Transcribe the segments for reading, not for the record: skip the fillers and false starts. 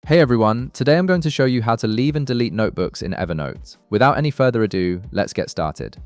Hey everyone, today I'm going to show you how to leave and delete notebooks in Evernote. Without any further ado, let's get started.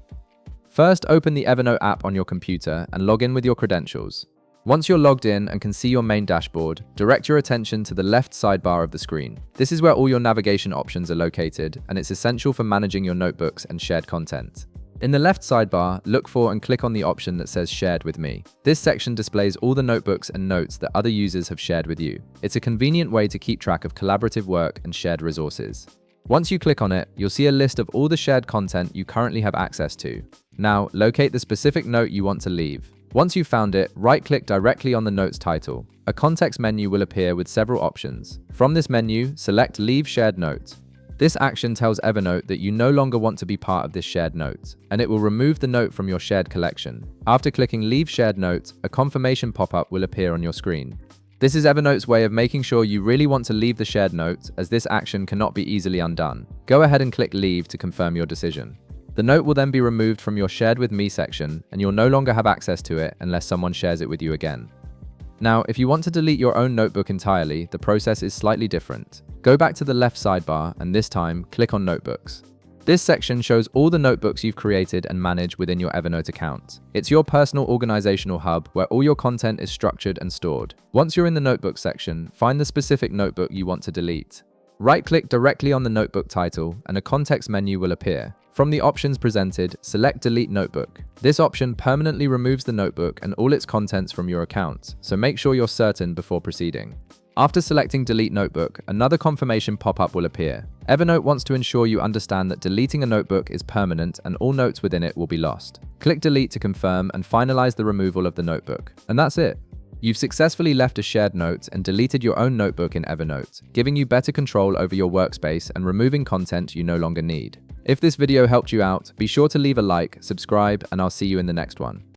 First, open the Evernote app on your computer and log in with your credentials. Once you're logged in and can see your main dashboard, direct your attention to the left sidebar of the screen. This is where all your navigation options are located, and it's essential for managing your notebooks and shared content. In the left sidebar, look for and click on the option that says Shared with Me. This section displays all the notebooks and notes that other users have shared with you. It's a convenient way to keep track of collaborative work and shared resources. Once you click on it, you'll see a list of all the shared content you currently have access to. Now, locate the specific note you want to leave. Once you've found it, right-click directly on the note's title. A context menu will appear with several options. From this menu, select Leave Shared Note. This action tells Evernote that you no longer want to be part of this shared note, and it will remove the note from your shared collection. After clicking Leave Shared Note, a confirmation pop-up will appear on your screen. This is Evernote's way of making sure you really want to leave the shared note, as this action cannot be easily undone. Go ahead and click Leave to confirm your decision. The note will then be removed from your Shared with Me section, and you'll no longer have access to it unless someone shares it with you again. Now, if you want to delete your own notebook entirely, the process is slightly different. Go back to the left sidebar and this time, click on Notebooks. This section shows all the notebooks you've created and manage within your Evernote account. It's your personal organizational hub where all your content is structured and stored. Once you're in the Notebook section, find the specific notebook you want to delete. Right-click directly on the notebook title and a context menu will appear. From the options presented, select Delete Notebook. This option permanently removes the notebook and all its contents from your account, so make sure you're certain before proceeding. After selecting Delete Notebook, another confirmation pop-up will appear. Evernote wants to ensure you understand that deleting a notebook is permanent and all notes within it will be lost. Click Delete to confirm and finalize the removal of the notebook. And that's it. You've successfully left a shared note and deleted your own notebook in Evernote, giving you better control over your workspace and removing content you no longer need. If this video helped you out, be sure to leave a like, subscribe, and I'll see you in the next one.